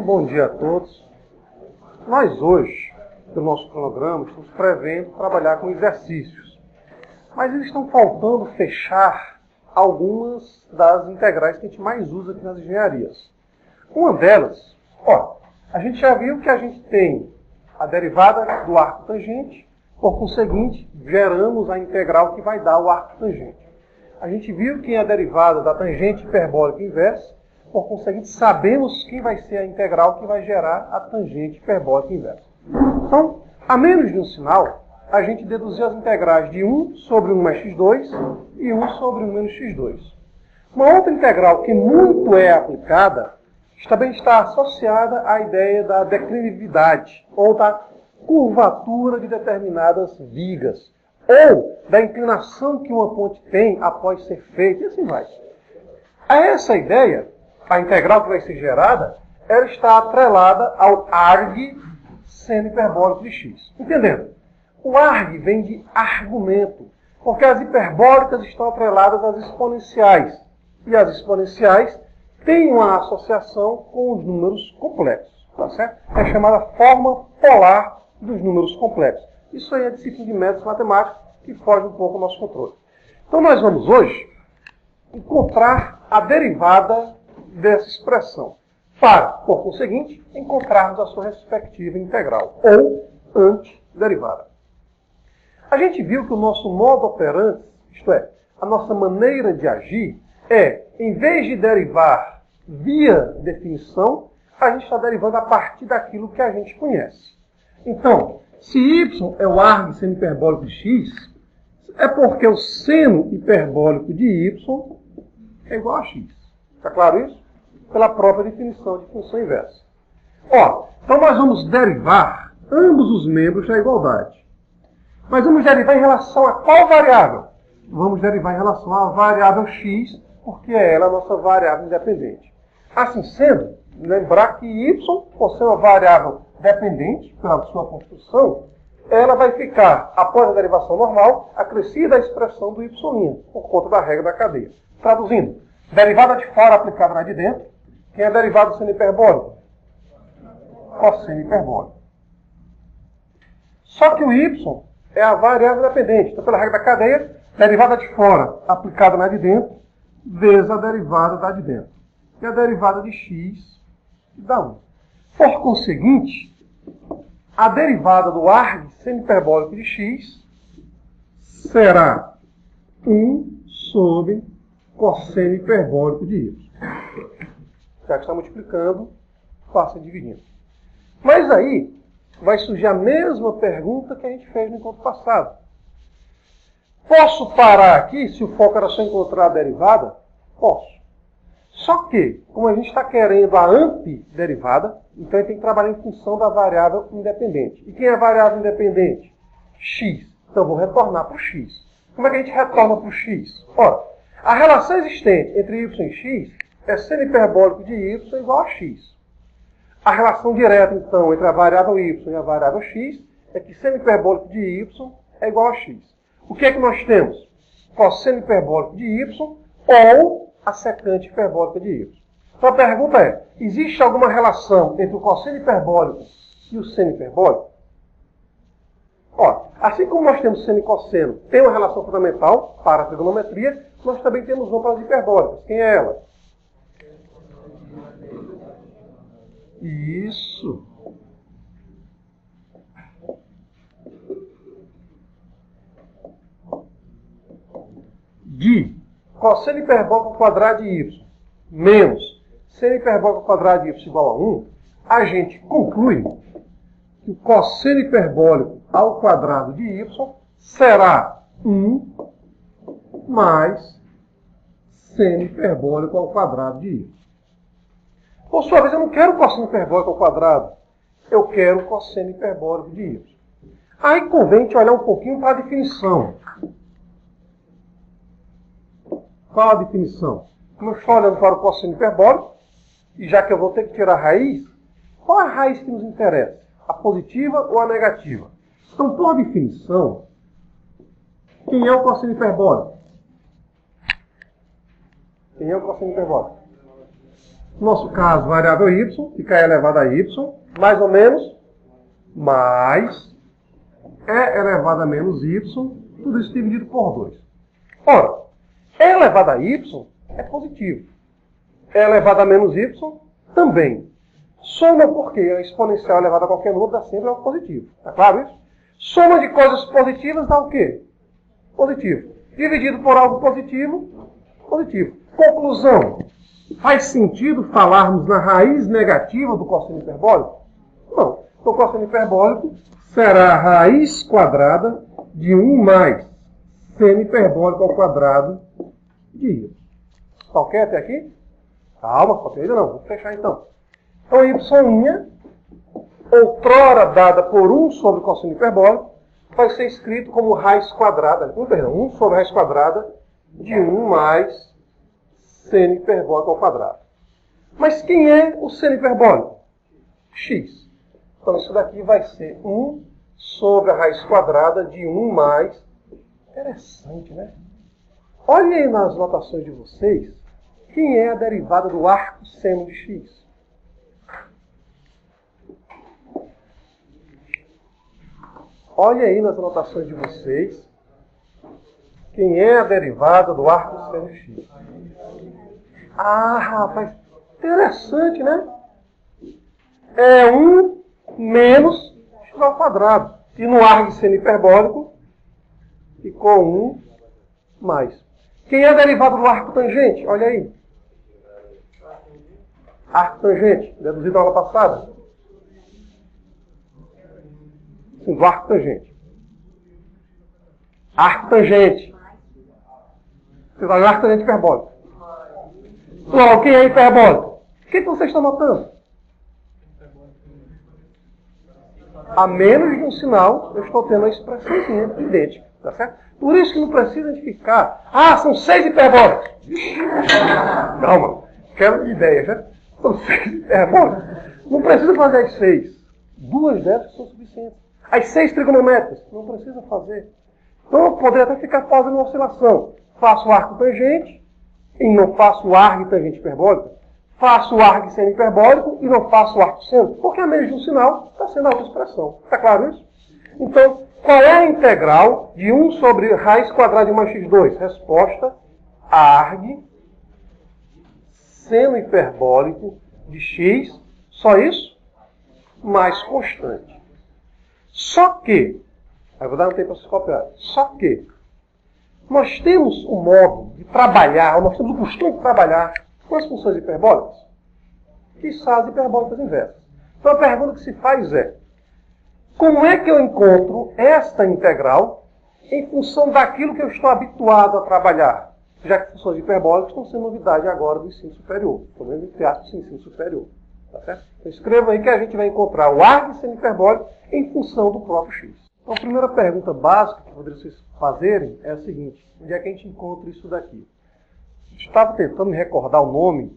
bom dia a todos. Nós hoje, pelo nosso cronograma, estamos prevendo trabalhar com exercícios. Mas eles estão faltando fechar algumas das integrais que a gente mais usa aqui nas engenharias. Uma delas, a gente já viu que a gente tem a derivada do arco tangente, por conseguinte, geramos a integral que vai dar o arco tangente. A gente viu que a derivada da tangente hiperbólica inversa, por conseguinte, sabemos quem vai ser a integral que vai gerar a tangente hiperbólica inversa. Então, a menos de um sinal, a gente deduziu as integrais de 1 sobre 1 mais x2 e 1 sobre 1 menos x2. Uma outra integral que muito é aplicada também está associada à ideia da declinividade, ou da curvatura de determinadas vigas, ou da inclinação que uma ponte tem após ser feita, e assim vai. A essa ideia, a integral que vai ser gerada, ela está atrelada ao arg seno hiperbólico de x. Entendendo? O arg vem de argumento, porque as hiperbólicas estão atreladas às exponenciais. E as exponenciais têm uma associação com os números complexos. Tá certo? É chamada forma polar dos números complexos. Isso aí é disciplina de métodos matemáticos que foge um pouco do nosso controle. Então nós vamos hoje encontrar a derivada dessa expressão, para, por conseguinte, encontrarmos a sua respectiva integral, ou antiderivada. A gente viu que o nosso modo operandi, isto é, a nossa maneira de agir, é, em vez de derivar via definição, a gente está derivando a partir daquilo que a gente conhece. Então, se y é o arg seno hiperbólico de x, é porque o seno hiperbólico de y é igual a x. Está claro isso? Pela própria definição de função inversa. Então nós vamos derivar ambos os membros da igualdade. Mas vamos derivar em relação a qual variável? Vamos derivar em relação à variável x, porque é ela a nossa variável independente. Assim sendo, lembrar que y, por ser uma variável dependente, pela sua construção, ela vai ficar, após a derivação normal, acrescida a expressão do y', por conta da regra da cadeia. Traduzindo, derivada de fora aplicada na de dentro, quem é derivada do seno hiperbólico? Cosseno hiperbólico. Só que o y é a variável dependente. Então, pela regra da cadeia, derivada de fora aplicada na de dentro, vezes a derivada da de dentro. E a derivada de x dá 1. Por conseguinte, a derivada do arg seno hiperbólico de x será 1 sobre cosseno hiperbólico de y. Já que está multiplicando, passa dividindo. Mas aí vai surgir a mesma pergunta que a gente fez no encontro passado. Posso parar aqui, se o foco era só encontrar a derivada? Posso. Só que, como a gente está querendo a antiderivada, então a gente tem que trabalhar em função da variável independente. E quem é a variável independente? X. Então vou retornar para o x. Como é que a gente retorna para o x? A relação existente entre y e x é seno hiperbólico de y igual a x. A relação direta, então, entre a variável y e a variável x é que seno hiperbólico de y é igual a x. O que é que nós temos? Cosseno hiperbólico de y ou a secante hiperbólica de y. Então a pergunta é, existe alguma relação entre o cosseno hiperbólico e o seno hiperbólico? Assim como nós temos seno e cosseno, tem uma relação fundamental para a trigonometria, nós também temos uma para as hiperbólicas. Quem é ela? Isso. De cosseno hiperbólico ao quadrado de y menos seno hiperbólico ao quadrado de y igual a 1, a gente conclui que o cosseno hiperbólico ao quadrado de y será 1 mais seno hiperbólico ao quadrado de y. Por sua vez, eu não quero cosseno hiperbólico ao quadrado. Eu quero cosseno hiperbólico de y. Aí convém te olhar um pouquinho para a definição. Qual a definição? Como eu estou olhando para o cosseno hiperbólico, e já que eu vou ter que tirar a raiz, qual é a raiz que nos interessa? A positiva ou a negativa? Então, por definição, quem é o cosseno hiperbólico? Quem é o cosseno hiperbólico? No nosso caso, variável y, que é elevado a y, mais ou menos, mais e elevado a menos y, tudo isso dividido por 2. Ora, e elevado a y é positivo. E elevado a menos y também. Soma porque a exponencial elevada a qualquer número dá sempre algo positivo. Está claro isso? Soma de coisas positivas dá o quê? Positivo. Dividido por algo positivo, positivo. Conclusão. Faz sentido falarmos na raiz negativa do cosseno hiperbólico? Não. O cosseno hiperbólico será a raiz quadrada de 1 mais seno hiperbólico ao quadrado de y. Tá ok até aqui? Calma, falta ainda não. Vou fechar então. Então, y', outrora dada por 1 sobre o cosseno hiperbólico, vai ser escrito como raiz quadrada, 1 sobre a raiz quadrada de 1 mais seno hiperbólico ao quadrado. Mas quem é o seno hiperbólico? X. Então, isso daqui vai ser 1 sobre a raiz quadrada de 1 mais... Interessante, né? Olhem aí nas notações de vocês, quem é a derivada do arco seno de x? Olhem aí nas anotações de vocês, quem é a derivada do arco seno de x? Ah, rapaz, interessante, né? É 1 menos x ao quadrado. E no arco seno hiperbólico ficou 1 mais. Quem é a derivada do arco tangente? Olha aí. Arco tangente, deduzido na aula passada. Sim, do arco tangente. Arco tangente. Você vai no arco tangente hiperbólico. Logo, quem é hiperbólico? O que vocês estão notando? A menos de um sinal, eu estou tendo uma expressãozinha idêntica. Tá certo? Por isso que não precisa de ficar. Ah, são 6 hiperbólicos. Calma, quero ideias, né? São 6 hiperbólicos. Não precisa fazer as 6. 2 dessas são suficientes. As 6 trigonométricas, não precisa fazer. Então eu poderia até ficar fazendo uma oscilação. Faço o arco tangente e não faço o arco e tangente hiperbólica. Faço o arco e seno hiperbólico e não faço o arco seno. Porque a menos de um sinal está sendo a outra expressão. Está claro isso? Então, qual é a integral de 1 sobre raiz quadrada de mais x2? Resposta, arg, seno hiperbólico de x, só isso, mais constante. Só que, aí vou dar um tempo para vocês copiarem, só que, nós temos um modo de trabalhar, nós temos o costume de trabalhar com as funções hiperbólicas, que são as hiperbólicas inversas. Então a pergunta que se faz é, como é que eu encontro esta integral em função daquilo que eu estou habituado a trabalhar? Já que funções hiperbólicas estão sendo novidade agora do ensino superior. Pelo menos entre aspas, ensino superior. Tá certo? Então escreva aí que a gente vai encontrar o arco seno hiperbólico em função do próprio x. Então a primeira pergunta básica que poderia vocês fazerem é a seguinte. Onde é que a gente encontra isso daqui? Eu estava tentando me recordar o nome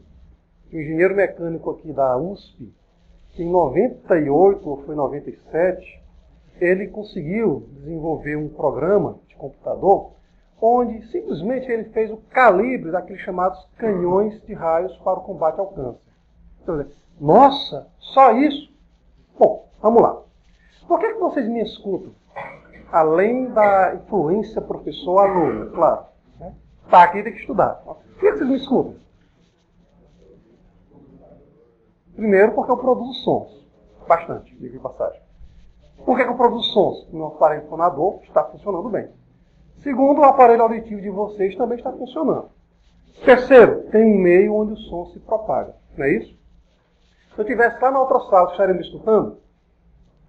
do engenheiro mecânico aqui da USP, que em 98 ou foi 97, ele conseguiu desenvolver um programa de computador onde simplesmente ele fez o calibre daqueles chamados canhões de raios para o combate ao câncer. Então, nossa, só isso? Bom, vamos lá. Por que vocês me escutam? Além da influência professor-aluno, claro. Né? Tá aqui, tem que estudar. Por que vocês me escutam? Primeiro, porque eu produzo sons. Bastante, diga de passagem. Por que eu produzo sons? Meu aparelho fonador está funcionando bem. Segundo, o aparelho auditivo de vocês também está funcionando. Terceiro, tem um meio onde o som se propaga. Não é isso? Se eu estivesse lá na outra sala, vocês estariam me escutando?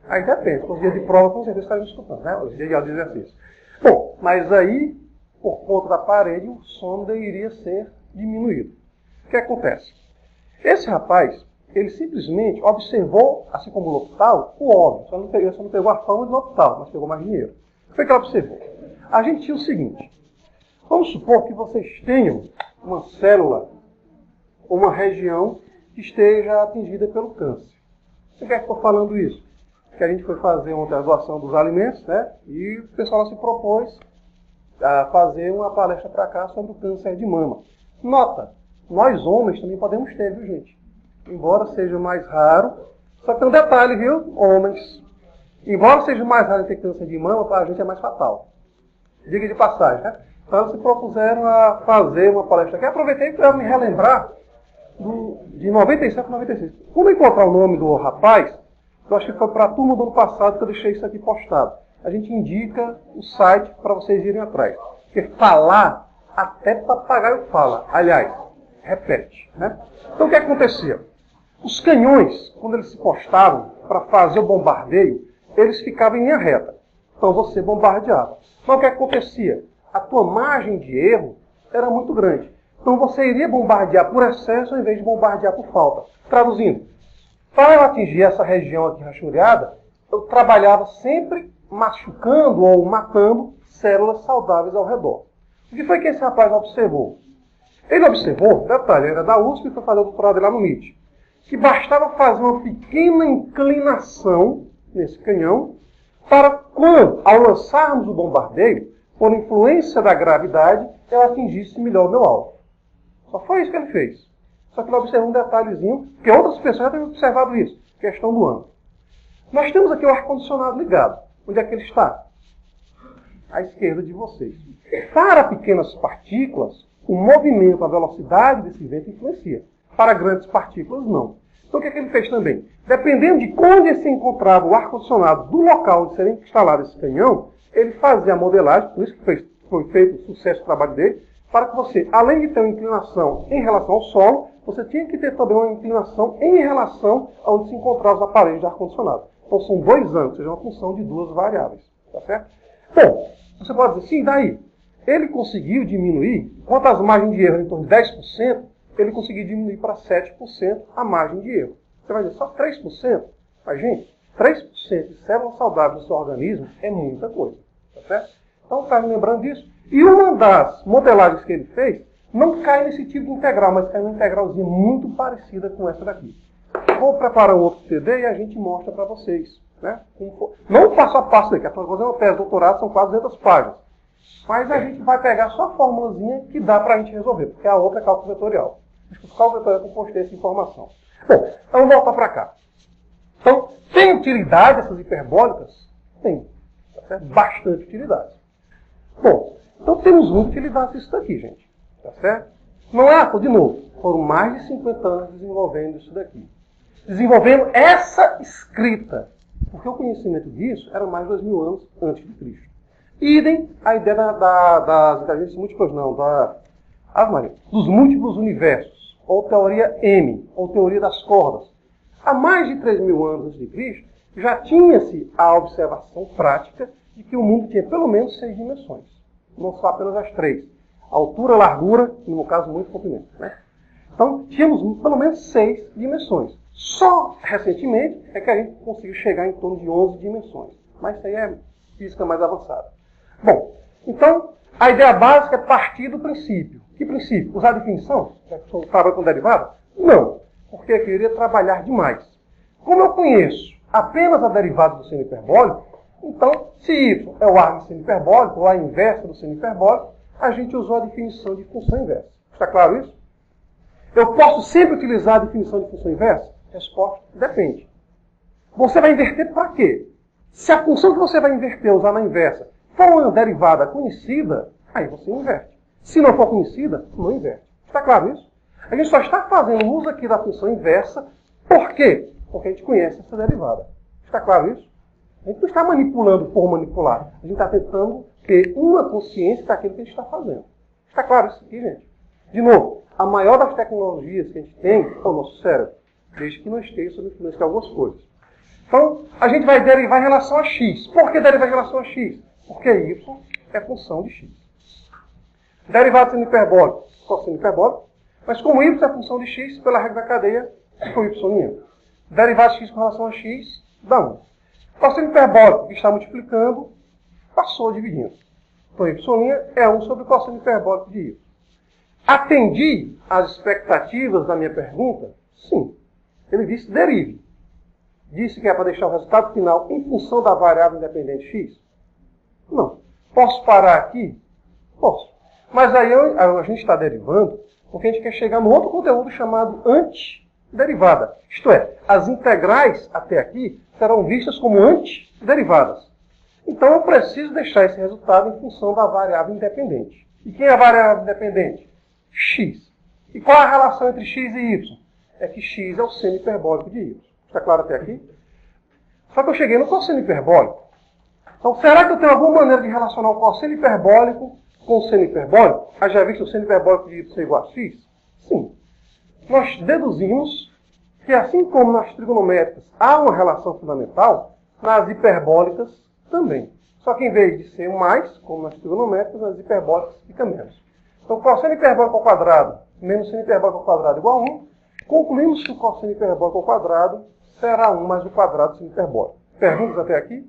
Aí depende. Os dias de prova, com certeza, estariam me escutando. Né? Os dias de exercício. Bom, mas aí, por conta da parede, o som iria ser diminuído. O que acontece? Esse rapaz, ele simplesmente observou, assim como o L'Hopital, o óbvio. Só não pegou a fama do L'Hopital, mas pegou mais dinheiro. O que foi que ele observou? A gente tinha o seguinte. Vamos supor que vocês tenham uma célula, ou uma região que esteja atingida pelo câncer. Por que estou falando isso? Porque a gente foi fazer uma doação dos alimentos, né? E o pessoal se propôs a fazer uma palestra para cá sobre o câncer de mama. Nota, nós homens também podemos ter, viu gente? Embora seja mais raro, só que tem um detalhe, viu, homens? Embora seja mais raro ter câncer de mama, para a gente é mais fatal. Diga de passagem, né? Então eles se propuseram a fazer uma palestra aqui. Aproveitei para me relembrar de 97 a 96. Quando eu encontrar o nome do rapaz, eu acho que foi para a turma do ano passado que eu deixei isso aqui postado. A gente indica o site para vocês irem atrás. Porque falar, até papagaio fala. Aliás, repete. Né? Então o que acontecia? Os canhões, quando eles se postavam para fazer o bombardeio, eles ficavam em linha reta. Então você bombardeava. Mas o que acontecia? A tua margem de erro era muito grande. Então você iria bombardear por excesso ao invés de bombardear por falta. Traduzindo, para eu atingir essa região aqui rachuriada, eu trabalhava sempre machucando ou matando células saudáveis ao redor. O que foi que esse rapaz observou? Ele observou, detalhe, ele era da USP e foi fazer o doutorado lá no MIT, que bastava fazer uma pequena inclinação nesse canhão para quando, ao lançarmos o bombardeio, por influência da gravidade, eu atingisse melhor o meu alvo. Só foi isso que ele fez. Só que ele observou um detalhezinho, que outras pessoas já têm observado isso, questão do ângulo. Nós temos aqui o ar-condicionado ligado. Onde é que ele está? À esquerda de vocês. Para pequenas partículas, o movimento, a velocidade desse vento influencia. Para grandes partículas, não. Então o que é que ele fez também? Dependendo de onde se encontrava o ar-condicionado do local onde seria instalado esse canhão, ele fazia a modelagem, por isso que foi feito o sucesso do trabalho dele, para que você, além de ter uma inclinação em relação ao solo, você tinha que ter também uma inclinação em relação a onde se encontravam os aparelhos de ar-condicionado. Então são dois ângulos, ou seja, uma função de duas variáveis. Tá certo? Bom, você pode dizer, sim, daí? Ele conseguiu diminuir, enquanto as margens de erro eram em torno de 10%, ele conseguiu diminuir para 7% a margem de erro. Você vai dizer, só 3%? Mas, gente, 3% de células saudáveis do seu organismo é muita coisa. Tá certo? Então, está me lembrando disso. E uma das modelagens que ele fez não cai nesse tipo de integral, mas cai numa integralzinha muito parecida com essa daqui. Vou preparar um outro CD e a gente mostra para vocês. Né? Não passo a passo daqui, para fazer uma tese de doutorado são quase 200 páginas. Mas a gente vai pegar só a formulazinha que dá para a gente resolver, porque a outra é cálculo vetorial. Acho que o cálculo vetorial que postei essa informação. Bom, então vamos voltar para cá. Então, tem utilidade essas hiperbólicas? Tem. Tá certo? Bastante utilidade. Bom, então temos muita utilidade disso daqui, gente. Tá certo? Não é, de novo, foram mais de 50 anos desenvolvendo isso daqui. Desenvolvendo essa escrita. Porque o conhecimento disso era mais de 2000 anos antes de Cristo. Idem a ideia das inteligências múltiplas, não, dos múltiplos universos, ou teoria M, ou teoria das cordas. Há mais de 3.000 anos antes de Cristo, já tinha-se a observação prática de que o mundo tinha pelo menos 6 dimensões. Não só apenas as 3. Altura, largura e, no caso, muito comprimento. Né? Então, tínhamos pelo menos 6 dimensões. Só recentemente é que a gente conseguiu chegar em torno de 11 dimensões. Mas isso aí é física mais avançada. Bom, então, a ideia básica é partir do princípio. Que princípio? Usar a definição? Trabalho com derivada? Não, porque eu queria trabalhar demais. Como eu conheço apenas a derivada do seno hiperbólico, então, se y é o arco do seno hiperbólico, ou a inversa do seno hiperbólico, a gente usou a definição de função inversa. Está claro isso? Eu posso sempre utilizar a definição de função inversa? Resposta, depende. Você vai inverter para quê? Se a função que você vai inverter, usar na inversa, for uma derivada conhecida, aí você inverte. Se não for conhecida, não inverte. Está claro isso? A gente só está fazendo uso aqui da função inversa, por quê? Porque a gente conhece essa derivada. Está claro isso? A gente não está manipulando por manipular. A gente está tentando ter uma consciência daquilo que a gente está fazendo. Está claro isso aqui, gente? De novo, a maior das tecnologias que a gente tem é o nosso cérebro, desde que não esteja sob influência de algumas coisas. Então, a gente vai derivar em relação a x. Por que derivar em relação a x? Porque y é função de x. Derivado sendo hiperbólico, cosseno hiperbólico. Mas como y é função de x, pela regra da cadeia, ficou y'. Derivado de x com relação a x, dá 1. Cosseno hiperbólico, que está multiplicando, passou dividindo. Então, y' é 1 sobre o cosseno hiperbólico de y. Atendi às expectativas da minha pergunta? Sim. Ele disse derive. Disse que é para deixar o resultado final em função da variável independente x? Não. Posso parar aqui? Posso. Mas aí a gente está derivando porque a gente quer chegar no outro conteúdo chamado derivada. Isto é, as integrais até aqui serão vistas como antiderivadas. Então eu preciso deixar esse resultado em função da variável independente. E quem é a variável independente? X. E qual é a relação entre x e y? É que x é o seno hiperbólico de y. Está claro até aqui? Só que eu cheguei no cosseno hiperbólico. Então, será que eu tenho alguma maneira de relacionar o cosseno hiperbólico com o seno hiperbólico? Já visto o seno hiperbólico de y ser igual a x? Sim. Nós deduzimos que, assim como nas trigonométricas há uma relação fundamental, nas hiperbólicas também. Só que em vez de ser mais, como nas trigonométricas, nas hiperbólicas fica menos. Então, cosseno hiperbólico ao quadrado menos seno hiperbólico ao quadrado igual a 1. Concluímos que o cosseno hiperbólico ao quadrado será 1 mais o quadrado do seno hiperbólico. Perguntas até aqui?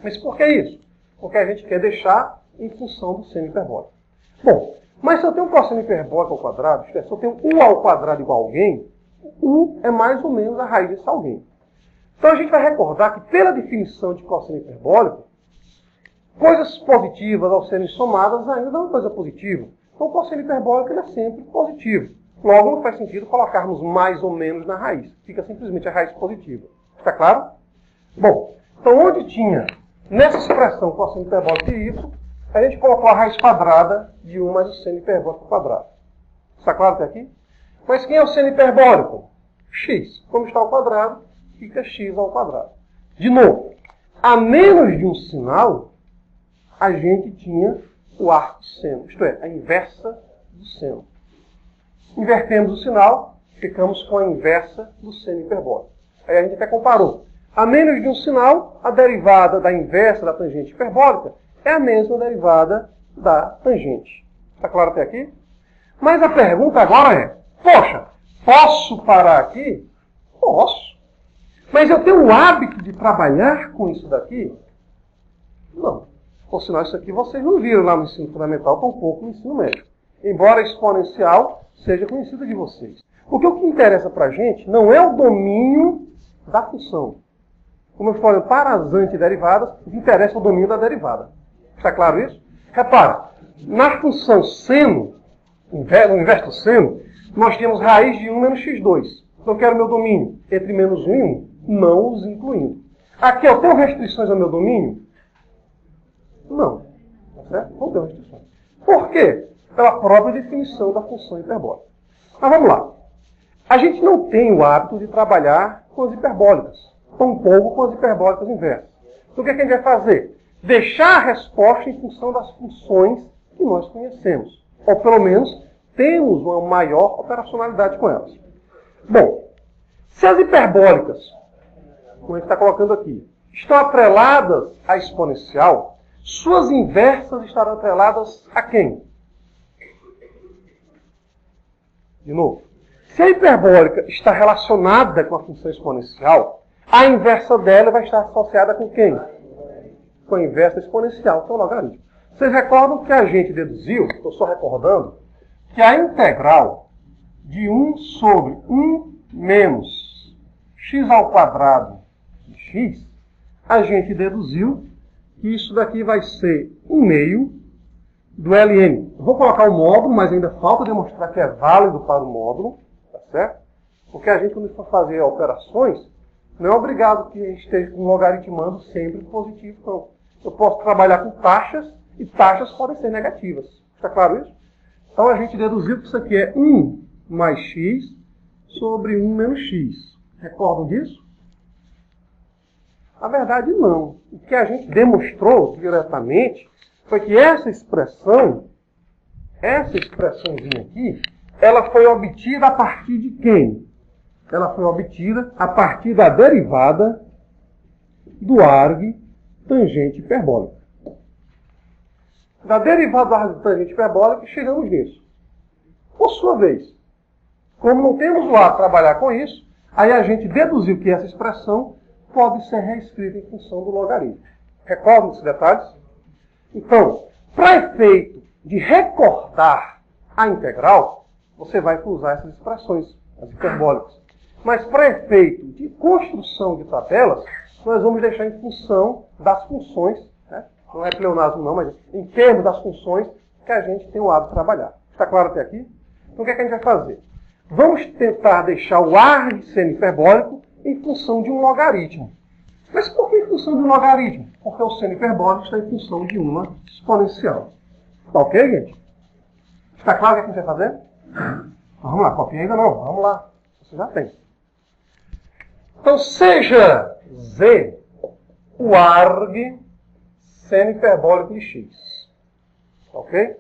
Mas por que isso? Porque a gente quer deixar em função do seno hiperbólico. Bom, mas se eu tenho um cosseno hiperbólico ao quadrado, isto é, se eu tenho u ao quadrado igual a alguém, u é mais ou menos a raiz desse alguém. Então a gente vai recordar que, pela definição de cosseno hiperbólico, coisas positivas ao serem somadas ainda dão uma coisa positiva. Então o cosseno hiperbólico ele é sempre positivo. Logo, não faz sentido colocarmos mais ou menos na raiz. Fica simplesmente a raiz positiva. Está claro? Bom, então onde tinha, nessa expressão cosseno hiperbólico de y, a gente colocou a raiz quadrada de 1 mais o seno hiperbólico ao quadrado. Está claro até aqui? Mas quem é o seno hiperbólico? X. Como está ao quadrado, fica x ao quadrado. De novo, a menos de um sinal, a gente tinha o arco seno, isto é, a inversa do seno. Invertemos o sinal, ficamos com a inversa do seno hiperbólico. Aí a gente até comparou. A menos de um sinal, a derivada da inversa da tangente hiperbólica é a mesma derivada da tangente. Está claro até aqui? Mas a pergunta agora é, poxa, posso parar aqui? Posso. Mas eu tenho o hábito de trabalhar com isso daqui? Não. Por sinal, isso aqui vocês não viram lá no ensino fundamental, tampouco no ensino médio. Embora a exponencial seja conhecida de vocês. Porque o que interessa para a gente não é o domínio da função. Como eu falei, para as antiderivadas, o que interessa é o domínio da derivada. Está claro isso? Repara, na função seno, no inverso do seno, nós temos raiz de 1 menos x2. Então eu quero meu domínio entre menos 1 e 1, não os incluindo. Aqui eu tenho restrições ao meu domínio? Não. Tá certo? Não tenho restrições. Por quê? Pela própria definição da função hiperbólica. Mas vamos lá. A gente não tem o hábito de trabalhar com as hiperbólicas, tampouco com as hiperbólicas inversas. Então o que é que a gente vai fazer? Deixar a resposta em função das funções que nós conhecemos. Ou pelo menos temos uma maior operacionalidade com elas. Bom, se as hiperbólicas, como a gente está colocando aqui, estão atreladas à exponencial, suas inversas estarão atreladas a quem? De novo, se a hiperbólica está relacionada com a função exponencial, a inversa dela vai estar associada com quem? Com a inversa exponencial, que é o logaritmo. Vocês recordam que a gente deduziu, estou só recordando, que a integral de 1 sobre 1 menos x ao quadrado de x, a gente deduziu que isso daqui vai ser 1/2 do Ln. Eu vou colocar o módulo, mas ainda falta demonstrar que é válido para o módulo, tá certo? Porque a gente, quando for fazer operações, não é obrigado que a gente esteja logaritmando sempre positivo, não. Eu posso trabalhar com taxas, e taxas podem ser negativas. Está claro isso? Então a gente deduziu que isso aqui é 1 mais x sobre 1 menos x. Recordam disso? Na verdade, não. O que a gente demonstrou diretamente foi que essa expressãozinha aqui, ela foi obtida a partir de quem? Ela foi obtida a partir da derivada do arg tangente hiperbólica. Da derivada do arg tangente hiperbólica, chegamos nisso. Por sua vez, como não temos o a trabalhar com isso, aí a gente deduziu que essa expressão pode ser reescrita em função do logaritmo. Recordam esses detalhes? Então, para efeito de recordar a integral, você vai usar essas expressões, as hiperbólicas. Mas para efeito de construção de tabelas, nós vamos deixar em função das funções, né? Não é pleonasmo não, mas em termos das funções que a gente tem o hábito de trabalhar. Está claro até aqui? Então o que é que a gente vai fazer? Vamos tentar deixar o arg seno hiperbólico em função de um logaritmo. Mas por que em função de um logaritmo? Porque o seno hiperbólico está em função de uma exponencial. Tá ok, gente? Está claro o que a gente vai fazer? Então, vamos lá, copia ainda não. Vamos lá. Você já tem. Então, seja Z o arg seno hiperbólico de x. Ok?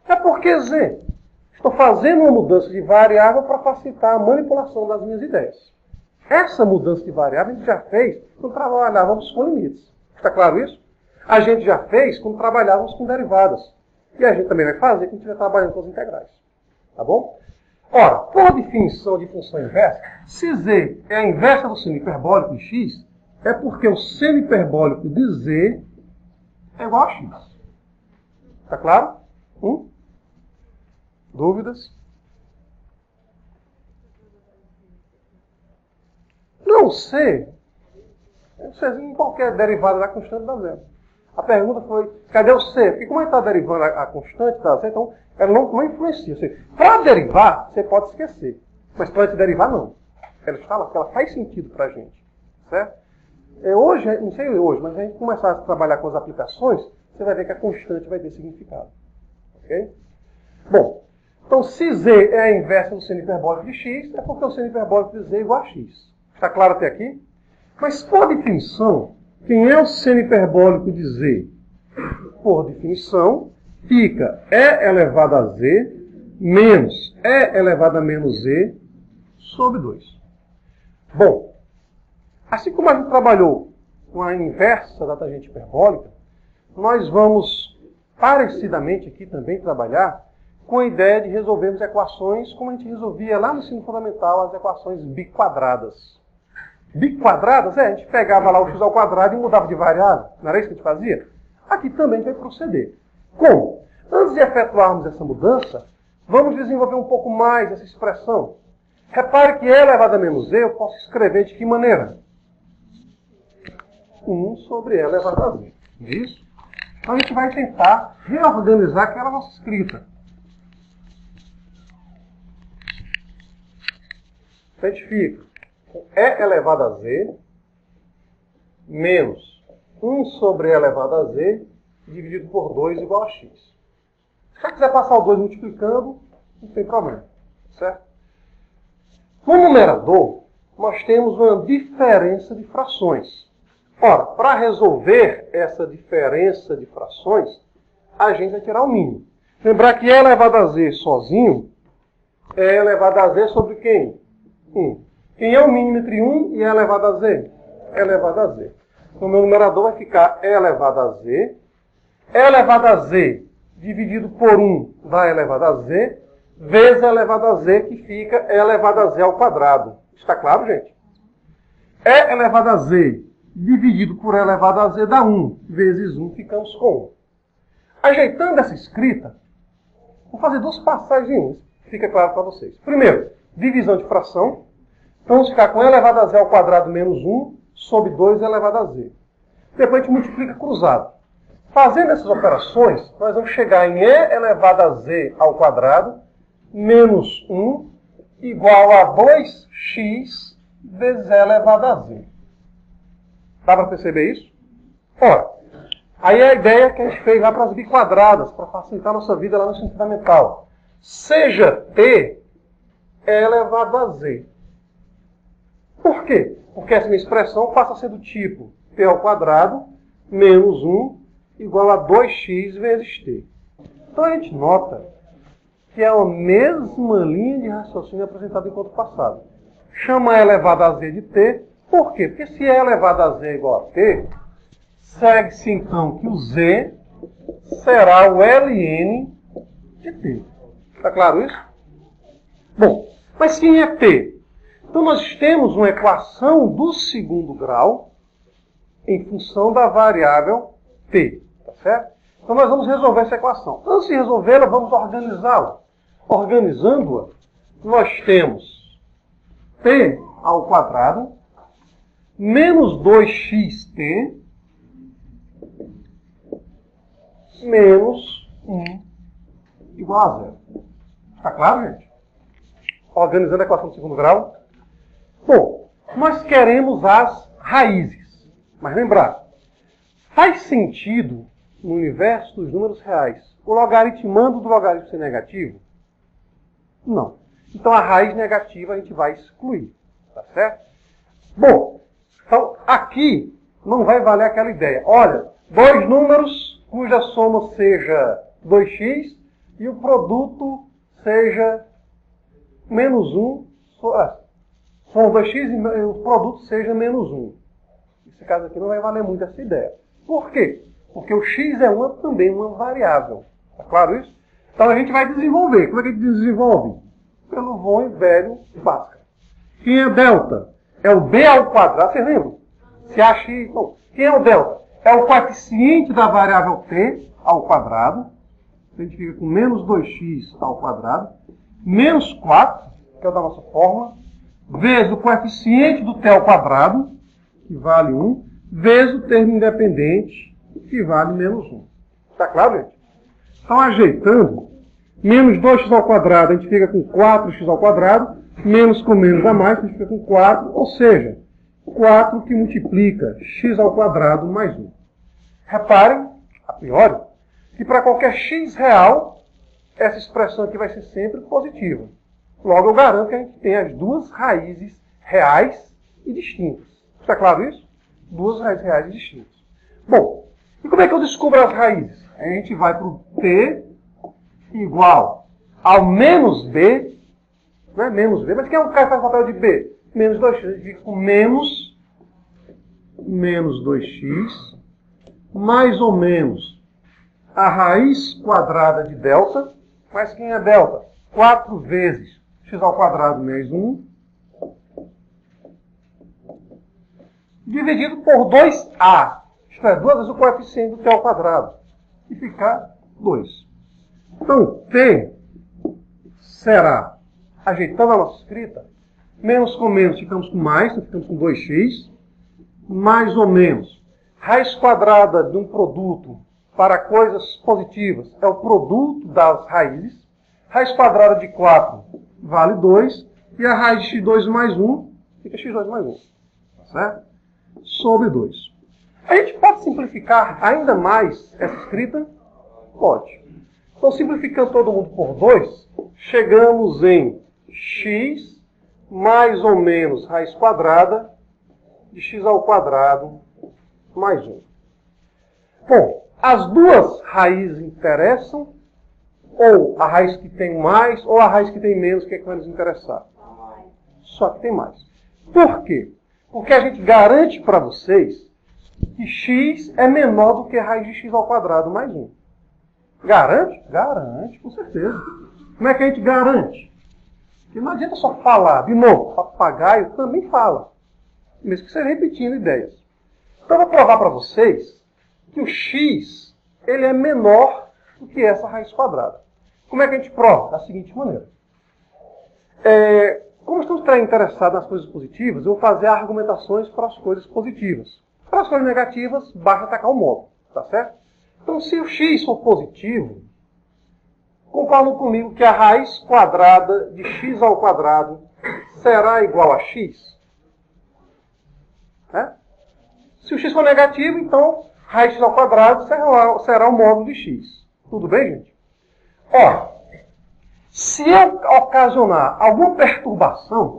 É porque Z. Estou fazendo uma mudança de variável para facilitar a manipulação das minhas ideias. Essa mudança de variável a gente já fez quando trabalhávamos com limites. Está claro isso? A gente já fez quando trabalhávamos com derivadas. E a gente também vai fazer quando estiver trabalhando com as integrais. Tá bom? Ora, por definição de função inversa, se Z é a inversa do seno hiperbólico de x, é porque o seno hiperbólico de Z é igual a x. Está claro? Dúvidas? Não, C. Em qualquer derivada da constante dá zero. A pergunta foi, cadê o C? Porque como ele está derivando a constante da Z, então ela não influencia. Para derivar, você pode esquecer. Mas para te derivar, não. Ela está lá, porque ela faz sentido para a gente. Certo? Hoje, não sei hoje, mas a gente começar a trabalhar com as aplicações, você vai ver que a constante vai ter significado. Ok? Bom, então se Z é a inversa do seno hiperbólico de x, é porque o seno hiperbólico de Z é igual a x. Está claro até aqui? Mas por definição, quem é o seno hiperbólico de Z? Por definição, fica E elevado a Z menos E elevado a menos Z sobre 2. Bom, assim como a gente trabalhou com a inversa da tangente hiperbólica, nós vamos parecidamente aqui também trabalhar com a ideia de resolvermos equações como a gente resolvia lá no ensino fundamental, as equações biquadradas. Biquadradas? A gente pegava lá o x ao quadrado e mudava de variável. Não era isso que a gente fazia? Aqui também vai proceder. Como? Antes de efetuarmos essa mudança, vamos desenvolver um pouco mais essa expressão. Repare que E elevado a menos Z eu posso escrever de que maneira? 1 sobre E elevado a Z. Isso? Então a gente vai tentar reorganizar aquela nossa escrita. A gente fica com E elevado a Z menos 1 sobre E elevado a Z dividido por 2 igual a x. Se você quiser passar o 2 multiplicando, não tem problema. Certo? No numerador, nós temos uma diferença de frações. Ora, para resolver essa diferença de frações, a gente vai tirar o mínimo. Lembrar que E elevado a Z sozinho é elevado a Z sobre quem? 1. Quem é o mínimo entre 1 e E elevado a Z? E elevado a Z. Então, o meu numerador vai ficar E elevado a Z. E elevado a Z dividido por 1 dá E elevado a Z, vezes E elevado a Z, que fica E elevado a Z ao quadrado. Está claro, gente? E elevado a Z dividido por E elevado a Z dá 1, vezes 1, ficamos com 1. Ajeitando essa escrita, vou fazer duas passagens em 1, fica claro para vocês. Primeiro, divisão de fração. Então, vamos ficar com E elevado a Z ao quadrado menos 1 sobre 2 elevado a Z. Depois a gente multiplica cruzado. Fazendo essas operações, nós vamos chegar em E elevado a Z ao quadrado menos 1 igual a 2x vezes E elevado a Z. Dá para perceber isso? Ora, aí a ideia que a gente fez lá para as biquadradas, para facilitar a nossa vida lá no ensino fundamental. Seja T E elevado a Z. Por quê? Porque essa minha expressão passa a ser do tipo T ao quadrado menos 1 igual a 2x vezes T. Então a gente nota que é a mesma linha de raciocínio apresentada enquanto passado. Chama E elevado a Z de T. Por quê? Porque se E elevado a Z é igual a T, segue-se então que o Z será o ln de T. Está claro isso? Bom, mas quem é T? Então nós temos uma equação do segundo grau em função da variável T. Tá certo? Então nós vamos resolver essa equação. Antes de resolvê-la, vamos organizá-la. Organizando-a, nós temos T ao quadrado menos 2xt menos 1 igual a 0. Está claro, gente? Organizando a equação do segundo grau. Bom, nós queremos as raízes. Mas lembrar, faz sentido, no universo dos números reais, o logaritmando do logaritmo ser negativo? Não. Então a raiz negativa a gente vai excluir. Tá certo? Bom, então aqui não vai valer aquela ideia. Olha, dois números cuja soma seja 2x e o produto seja menos 1. São 2x e o produto seja menos 1. Nesse caso aqui não vai valer muito essa ideia. Por quê? Porque o x é também uma variável. Está claro isso? Então a gente vai desenvolver. Como é que a gente desenvolve? Pelo von velho Bhaskara. Quem é delta? É o b ao quadrado. Vocês lembram? Se a x... Bom, quem é o delta? É o coeficiente da variável t ao quadrado. A gente fica com menos 2x ao quadrado. Menos 4, que é o da nossa fórmula. Vezes o coeficiente do t ao quadrado, que vale 1. Vezes o termo independente, que vale menos 1. Está claro, gente? Então, ajeitando, menos 2x ao quadrado, a gente fica com 4x ao quadrado. Menos com menos dá mais, a gente fica com 4. Ou seja, 4 que multiplica x ao quadrado mais 1. Reparem, a priori, que para qualquer x real, essa expressão aqui vai ser sempre positiva. Logo, eu garanto que a gente tem as duas raízes reais e distintas. Está claro isso? Duas raízes reais e distintas. Bom, e como é que eu descubro as raízes? A gente vai para o t igual ao menos b. Não é menos b, mas quem é o cara que faz o papel de b? Menos 2x. A gente fica com menos 2x, mais ou menos a raiz quadrada de delta. Mas quem é delta? 4 vezes x ao quadrado mais 1. Dividido por 2a. Isto é, 2 vezes o coeficiente do t ao quadrado. E ficar 2. Então, t será, ajeitando a nossa escrita, menos com menos ficamos com mais, então ficamos com 2x, mais ou menos. Raiz quadrada de um produto para coisas positivas é o produto das raízes. Raiz quadrada de 4 vale 2, e a raiz de x2 mais 1 fica x2 mais 1. Tá certo? Sobre 2. A gente pode simplificar ainda mais essa escrita? Pode. Então, simplificando todo mundo por 2, chegamos em x mais ou menos raiz quadrada de x ao quadrado mais 1. Bom, as duas raízes interessam, ou a raiz que tem mais, ou a raiz que tem menos, que é que vai nos interessar? Só que tem mais. Por quê? Porque a gente garante para vocês que x é menor do que a raiz de x ao quadrado mais 1. Garante? Garante, com certeza. Como é que a gente garante? Porque não adianta só falar. De novo, papagaio também fala. Mesmo que seja repetindo ideias. Então, eu vou provar para vocês que o x ele é menor do que essa raiz quadrada. Como é que a gente prova? Da seguinte maneira. Como estamos interessados nas coisas positivas, eu vou fazer argumentações para as coisas positivas. Para as coisas negativas, basta atacar o módulo. Tá certo? Então, se o x for positivo, concordam comigo que a raiz quadrada de x ao quadrado será igual a x? Se o x for negativo, então raiz de x ao quadrado será o módulo de x. Tudo bem, gente? Ora, se eu ocasionar alguma perturbação,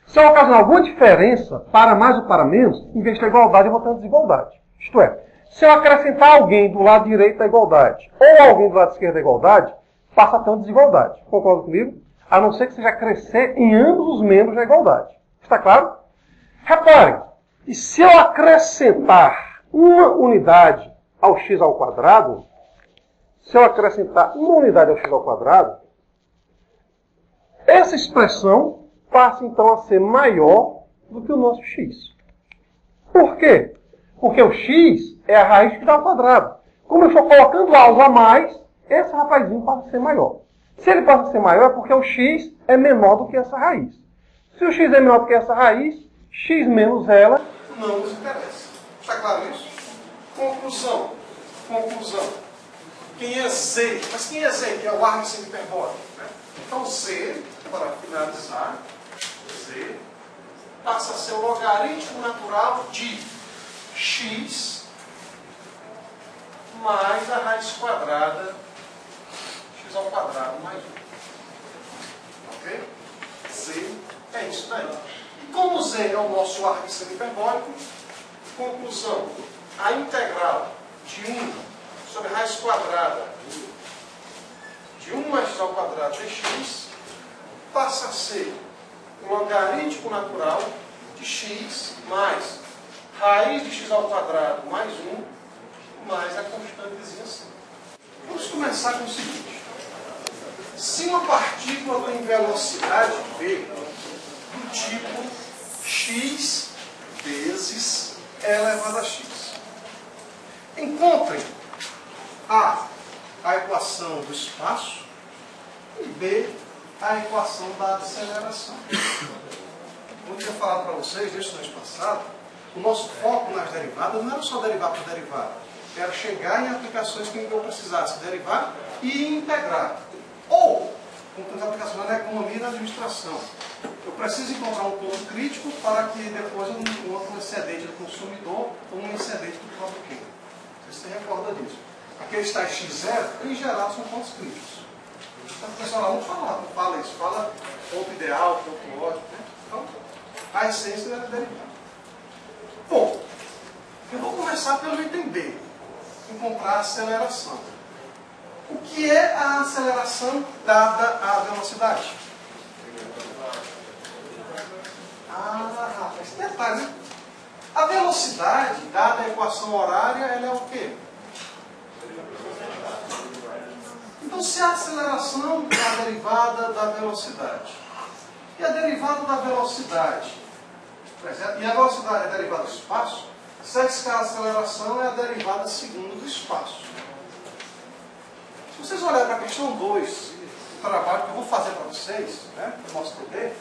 se eu ocasionar alguma diferença para mais ou para menos, em vez de ter igualdade, eu vou ter desigualdade. Isto é, se eu acrescentar alguém do lado direito da igualdade, ou alguém do lado esquerdo da igualdade, passa a ter uma desigualdade. Concorda comigo? A não ser que seja crescer em ambos os membros da igualdade. Está claro? Reparem, e se eu acrescentar uma unidade ao x ao quadrado, essa expressão passa então a ser maior do que o nosso x. Por quê? Porque o x é a raiz de x ao quadrado. Como eu estou colocando algo a mais, esse rapazinho passa a ser maior. Se ele passa a ser maior, é porque o x é menor do que essa raiz. Se o x é menor do que essa raiz, x menos ela não nos interessa. Está claro isso? Conclusão. Quem é z? Mas quem é z? Que é o arco sem hiperbólico. Então z para finalizar, Z, passa a ser o logaritmo natural de x mais a raiz quadrada, x ao quadrado mais 1. Ok? Z é isso daí. E como Z é o nosso arco semi-hiperbólico, conclusão, a integral de 1 sobre a raiz quadrada de 1 mais x ao quadrado dx passa a ser o logaritmo natural de x mais raiz de x ao quadrado mais 1 mais a constantezinha c. Vamos começar com o seguinte. Se uma partícula tem velocidade v do tipo x vezes e elevado a x, encontrem a equação do espaço e B, a equação da aceleração. Como eu tinha falado para vocês desde o mês passado, o nosso foco nas derivadas não era só derivar por derivada, era chegar em aplicações que eu precisasse derivar e integrar. Ou, com tantas aplicações na economia e na administração, eu preciso encontrar um ponto crítico para que depois eu não encontre um excedente do consumidor ou um excedente do próprio cliente. Você se recorda disso. Aqueles tais x0, em geral, são pontos críticos. Então, o pessoal lá não fala isso. Fala ponto ideal, ponto ótimo. Né? Então, a essência é derivada. Bom, eu vou começar pelo item B. Encontrar a aceleração. O que é a aceleração dada a velocidade? Esse detalhe, né? A velocidade, dada a equação horária, ela é o quê? Então, se a aceleração é a derivada da velocidade, e a derivada da velocidade, e a velocidade é a derivada do espaço, se a aceleração é a derivada segunda do espaço. Se vocês olharem para a questão 2, o trabalho que eu vou fazer para vocês, né, no nosso TD,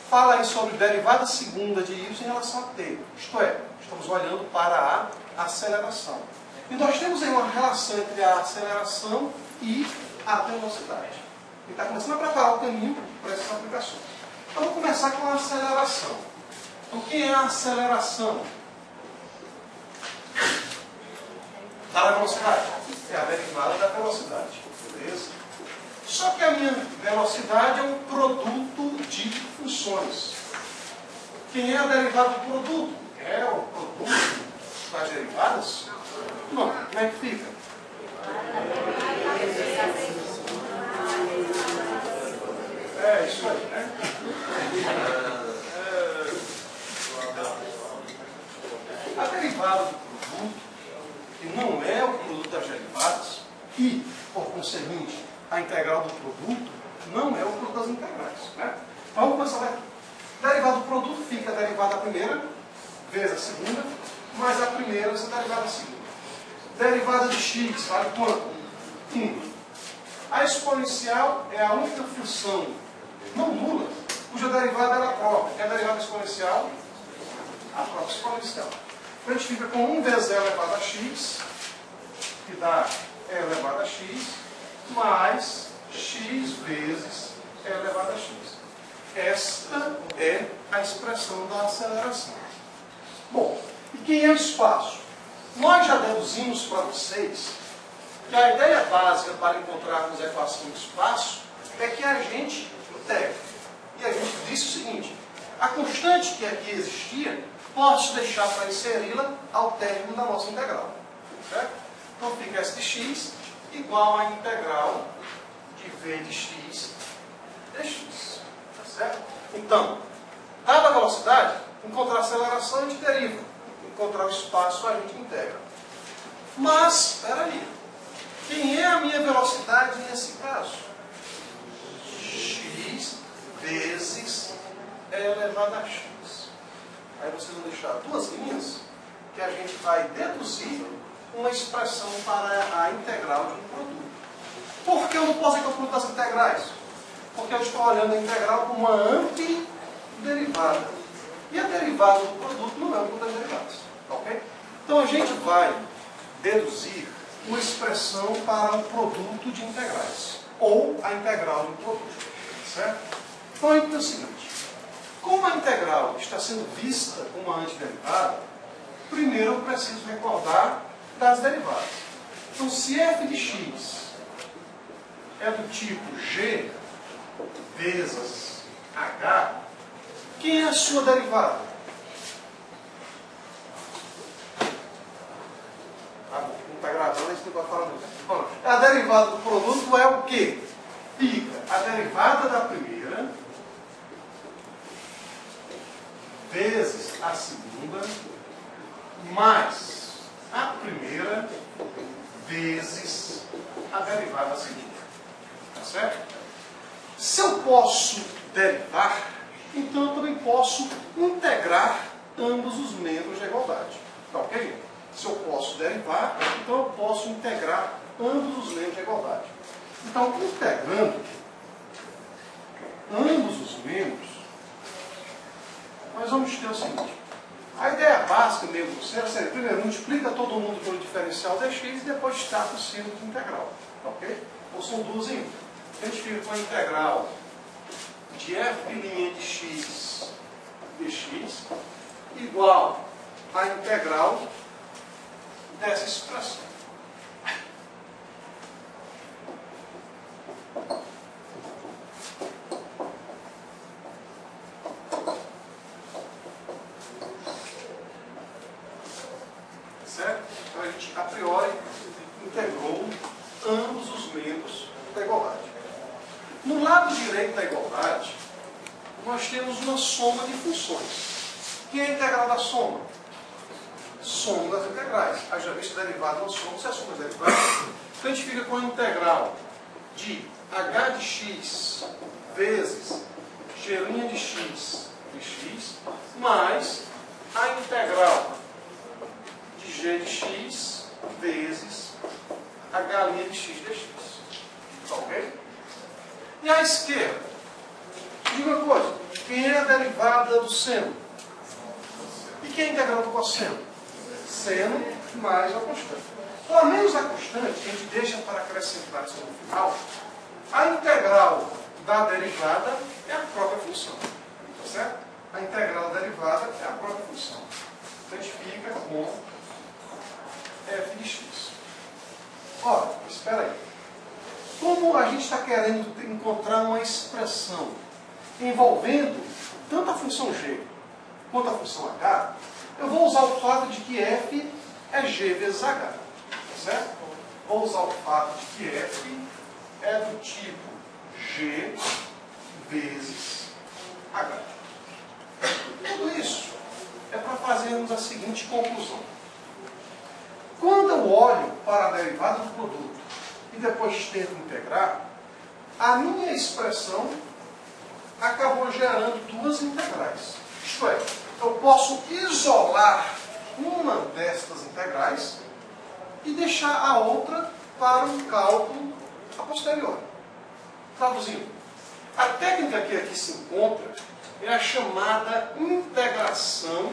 fala aí sobre derivada segunda de y em relação a t. Isto é, estamos olhando para a aceleração. E nós temos aí uma relação entre a aceleração e a velocidade. E está começando a preparar o caminho para essas aplicações. Então, vamos começar com a aceleração. O que é a aceleração da velocidade? É a derivada da velocidade. Beleza? Só que a minha velocidade é um produto de funções. Quem é a derivada do produto? É o produto das derivadas? Não. Como é que fica? É isso aí, né? A derivada do produto, que não é o produto das derivadas, e, por conseguinte, a integral do produto, não é o produto das integrais. Né? Então, vamos começar aqui. Derivada do produto fica a derivada primeira, vezes a segunda, mais a primeira vezes a derivada segunda. Derivada de x vale quanto? 1. A exponencial é a única função não nula, cuja derivada ela própria. Que é a derivada exponencial? A própria exponencial. Então, a gente fica com 1 vezes e elevado a x, que dá e elevado a x, mais x vezes e elevado a x. Esta é a expressão da aceleração. Bom, e quem é o espaço? Nós já deduzimos para vocês que a ideia básica para encontrarmos a equação do espaço é que a gente integra. E a gente disse o seguinte: a constante que aqui existia, posso deixar para inseri-la ao término da nossa integral. Certo? Então fica S de x igual a integral de v de x dx. Tá certo? Então, dada a velocidade, encontrar a aceleração a gente deriva. Encontrar o espaço a gente integra. Mas, espera aí. Quem é a minha velocidade nesse caso? X vezes e elevado a x. Aí vocês vão deixar duas linhas que a gente vai deduzir uma expressão para a integral de um produto. Por que eu não posso ir com o produto das integrais? Porque eu estou olhando a integral como uma antiderivada. E a derivada do produto não é um produto das derivadas. Okay? Então a gente vai deduzir uma expressão para um produto de integrais. Ou a integral de um produto. Certo? Então, é o seguinte, como a integral está sendo vista como uma antiderivada, primeiro eu preciso recordar das derivadas. Então, se f de x é do tipo g vezes h, quem é a sua derivada? Não está gravando, isso não vai falar muito. A derivada do produto é o quê? Fica a derivada da primeira vezes a segunda mais a primeira vezes a derivada seguinte. Tá certo? Se eu posso derivar, então eu também posso integrar ambos os membros da igualdade. Tá ok? Se eu posso derivar, então eu posso integrar ambos os membros da igualdade. Então, integrando ambos os membros, nós vamos ter o seguinte. A ideia básica mesmo seria, primeiro, multiplica todo mundo pelo diferencial dx e depois destaca o símbolo de integral. Ok? Ou são duas em uma. A gente fica com a integral de f' de x dx igual à integral dessa expressão. Certo? Então a gente, a priori, integrou ambos os membros da igualdade. No lado direito da igualdade, nós temos uma soma de funções. Que é a integral da soma? Soma das integrais. A já vista derivada não soma, se é soma das derivadas. Então a gente fica com a integral de h de x vezes g' de x dx mais a integral de g de x vezes h' de x dx. Ok? E à esquerda, diga uma coisa, quem é a derivada do seno? E quem é a integral do cosseno? Seno mais a constante. Pelo menos a constante, que a gente deixa para acrescentar isso no final, a integral da derivada é a própria função. Tá certo? A integral da derivada é a própria função. Então a gente fica com f de x. Ora, espera aí. Como a gente está querendo encontrar uma expressão envolvendo tanto a função g quanto a função h, eu vou usar o fato de que f é g vezes h. Tá certo? Vou usar o fato de que f é do tipo g vezes h. Tudo isso é para fazermos a seguinte conclusão. Quando eu olho para a derivada do produto e depois tento integrar, a minha expressão acabou gerando duas integrais. Isto é, eu posso isolar uma destas integrais e deixar a outra para um cálculo a posteriori. Traduzindo, a técnica que aqui se encontra é a chamada integração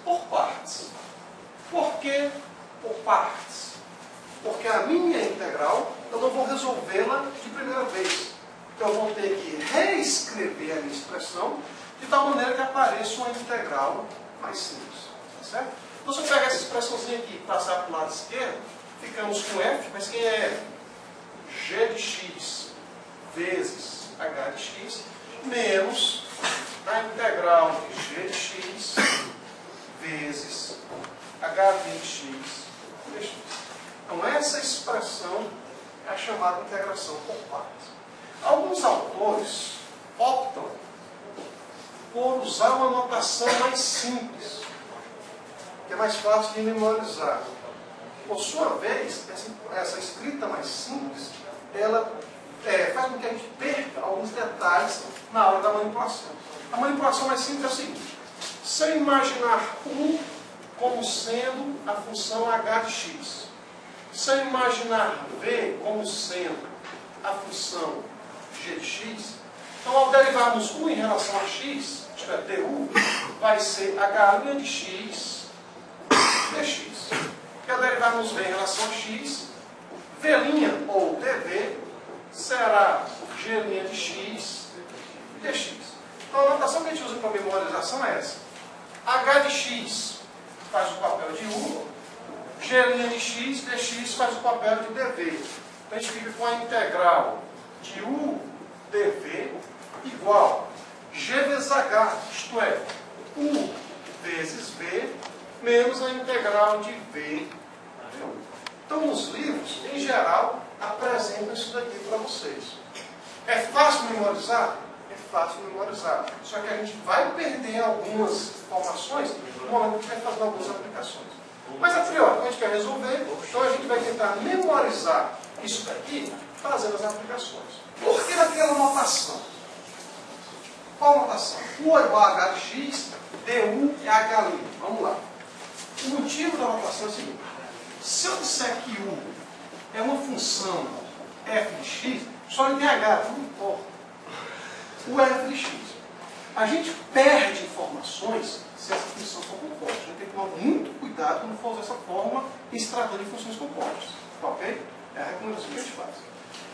por partes. Por que por partes? Porque a minha integral, eu não vou resolvê-la de primeira vez. Eu vou ter que reescrever a minha expressão de tal maneira que apareça uma integral mais simples. Tá certo? Então, se eu pegar essa expressãozinha aqui e passar para o lado esquerdo, ficamos com f, mas quem é f? G de x vezes h de x menos a integral de g de x vezes h de x dx. Então, essa expressão é a chamada integração por partes. Alguns autores optam por usar uma notação mais simples, que é mais fácil de memorizar. Por sua vez, essa escrita mais simples, ela faz com que a gente perca alguns detalhes na hora da manipulação. A manipulação mais simples é a seguinte: se eu imaginar U como sendo a função h de x, se eu imaginar V como sendo a função g de x, então ao derivarmos U em relação a x, isto é, du, vai ser h' de x dx. E ao derivarmos V em relação a x, V' ou dv será g' de x dx. Então a notação que a gente usa para memorização é essa. H de x faz o papel de u, g' de x, dx faz o papel de dv. Então a gente fica com a integral de u dv igual g vezes h, isto é, u vezes v, menos a integral de v. Então, nos livros, em geral, apresentam isso daqui para vocês. É fácil memorizar? É fácil memorizar. Só que a gente vai perder algumas informações no momento que vai fazer algumas aplicações. Mas, a priori, a gente quer resolver, então a gente vai tentar memorizar isso daqui fazendo as aplicações. Por que daquela notação? Qual notação? U é igual a h de x, du é h'. Vamos lá. O motivo da notação é o seguinte. Se eu disser que u é uma função f de x, só ele tem h, não importa. U é f de x. A gente perde informações se essa função for composta. A gente tem que tomar muito cuidado quando for usar essa forma em se tratando de funções compostas. Tá ok? É a recomendação que a gente faz.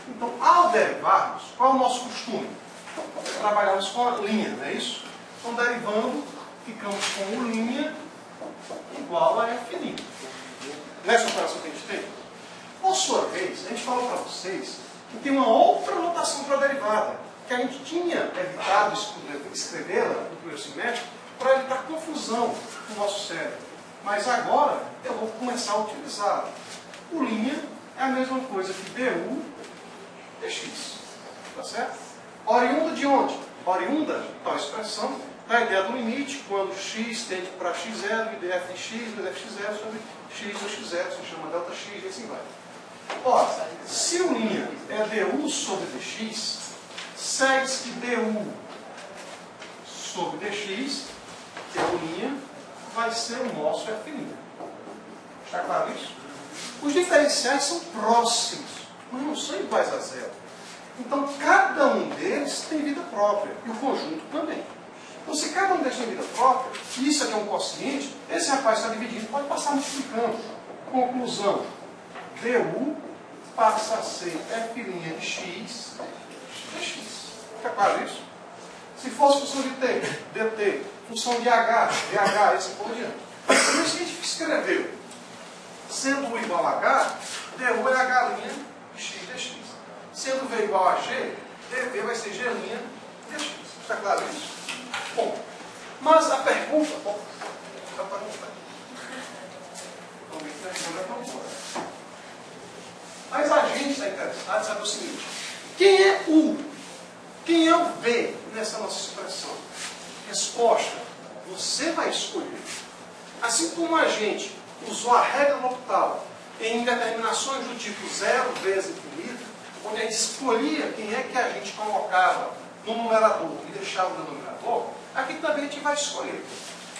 Então, ao derivarmos, qual é o nosso costume? Trabalhamos com a linha, não é isso? Então, derivando, ficamos com u' igual a f'. Nessa operação que a gente tem. Por sua vez, a gente falou para vocês que tem uma outra notação para a derivada, que a gente tinha evitado escrevê-la no primeiro semestre para evitar confusão no nosso cérebro. Mas agora eu vou começar a utilizá-la. O linha é a mesma coisa que du dx. Tá certo? Oriunda de onde? Oriunda, tal expressão, da ideia do limite, quando x tende para x0, e df de x, e df de x0 sobre x ou x0, se chama delta x, e assim vai. Ora, se o linha é du sobre dx, segue-se que du sobre dx, que é o linha, vai ser o nosso f'. Está claro isso? Os diferenciais são próximos, mas não são iguais a zero. Então, cada um deles tem vida própria, e o conjunto também. Então, se cada um deles tem vida própria, e isso aqui é um quociente, esse rapaz está dividindo, pode passar multiplicando. Conclusão, du passa a ser f' de x dx. Fica claro isso? Se fosse função de t, dt, função de h, dh, esse por diante. Por isso que a gente escreveu, sendo u igual a h, du é h' de x dx. Sendo v igual a g, dv vai ser g' dx. Está claro isso? Bom, mas a pergunta... Mas a gente está interessado em saber o seguinte. Quem é U? Quem é o V nessa nossa expressão? Resposta. Você vai escolher. Assim como a gente usou a regra L'Hopital em determinações do tipo 0 vezes infinito, onde a gente escolhia quem é que a gente colocava no numerador e deixava no denominador, aqui também a gente vai escolher.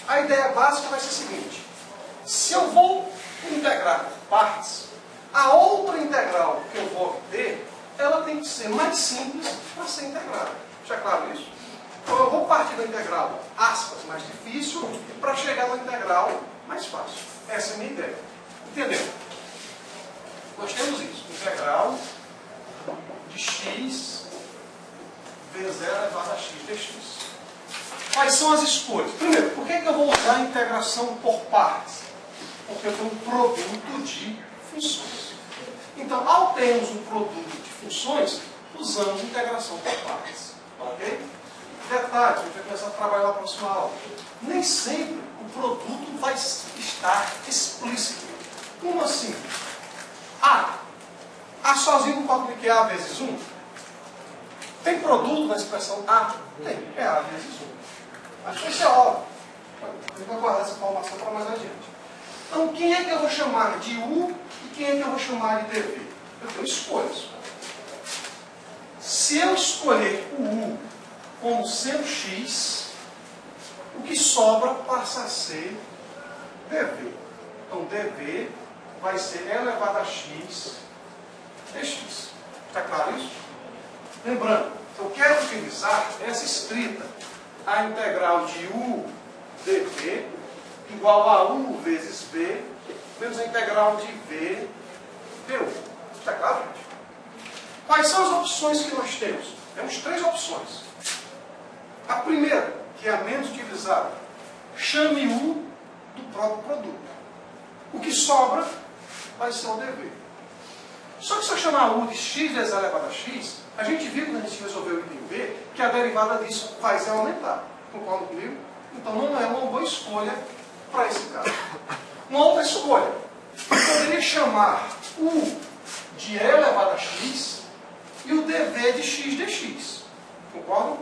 A ideia básica vai ser a seguinte. Se eu vou integrar por partes, a outra integral que eu vou obter, ela tem que ser mais simples para ser integrada. Está claro isso? Então eu vou partir da integral, aspas, mais difícil, para chegar na integral mais fácil. Essa é a minha ideia. Entendeu? Nós temos isso. Integral de x vezes 0 elevado a x dx. Quais são as escolhas? Primeiro, por que eu vou usar a integração por partes? Porque eu tenho um produto de funções. Então, ao termos um produto de funções, usamos integração por partes. Ok? Detalhe, a gente vai começar a trabalhar na próxima aula. Nem sempre o produto vai estar explícito. Como assim? A sozinho não pode multiplicar A vezes 1? Tem produto na expressão A? Tem. É A vezes 1. Acho que isso é óbvio. Eu vou guardar essa informação para mais adiante. Então, quem é que eu vou chamar de U e quem é que eu vou chamar de dv? Eu tenho escolhas. Se eu escolher o U como sendo x, o que sobra passa a ser dv. Então, dv vai ser elevado a x dx. Está claro isso? Lembrando, eu quero utilizar essa escrita, a integral de u dv igual a u vezes v, menos a integral de v du. Está claro, gente? Quais são as opções que nós temos? Temos três opções. A primeira, que é a menos utilizada, chame U do próprio produto. O que sobra vai ser o dever. Só que se eu chamar U de x vezes a elevado a x, a gente viu quando a gente resolveu o item B, que a derivada disso vai ser aumentar. Concorda comigo? Então não é uma boa escolha para esse caso. Uma outra escolha. Eu poderia chamar U de E elevado a x e o dv de x dx. Concordam?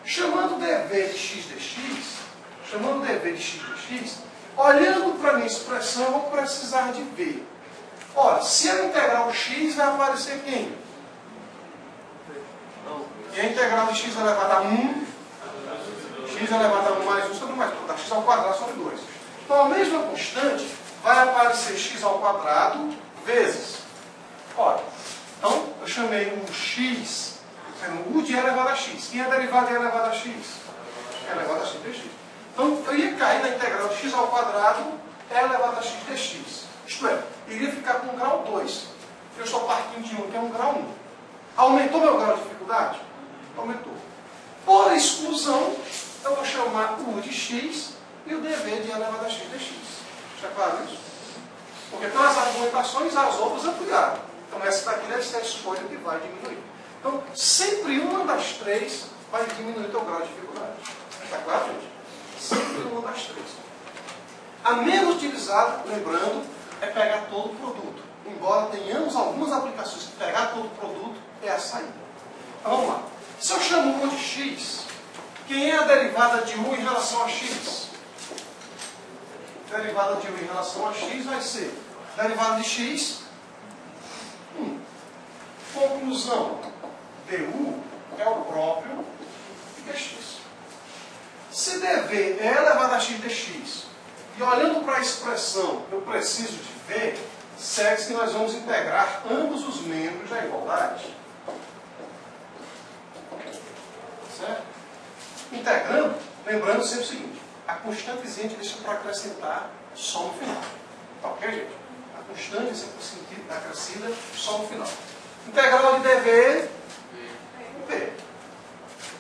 Chamando o dv de x dx, olhando para a minha expressão, eu vou precisar de ver. Ora, se a integral x vai aparecer quem? E a integral de x elevado a 1, x elevado a 1 mais 1 sobre mais 2, dá x ao quadrado sobre 2. Então a mesma constante vai aparecer x ao quadrado vezes. Ora, então eu chamei o x, o de E elevado a x. Quem é derivada de E elevado a x? E elevado a x dx. Então eu ia cair na integral de x ao quadrado E elevado a x dx. Isto é, iria ficar com grau 2. Eu estou partindo de 1, que é um grau 1. Aumentou meu grau de dificuldade? Aumentou. Por exclusão, eu vou chamar o U de x e o dv de E elevado a x dx. Está claro isso? Porque pelas argumentações, as outras ampliaram. Então essa daqui deve ser a escolha que vai diminuir. Então, sempre uma das três vai diminuir o teu grau de dificuldade. Está claro, gente? Sempre uma das três. A menos utilizada, lembrando, é pegar todo o produto. Embora tenhamos algumas aplicações que pegar todo o produto é a saída. Então vamos lá. Se eu chamo U de x, quem é a derivada de U em relação a x? A derivada de U em relação a x vai ser derivada de x, 1. Conclusão, du é o próprio dx. Se dv é elevado a x dx, e olhando para a expressão, eu preciso de v, segue-se que nós vamos integrar ambos os membros da igualdade. Certo? Integrando, lembrando sempre o seguinte, a constantezinha a gente deixa para acrescentar só no final. Tá ok, gente? A constante sempre acrescida só no final. Integral de dv, v.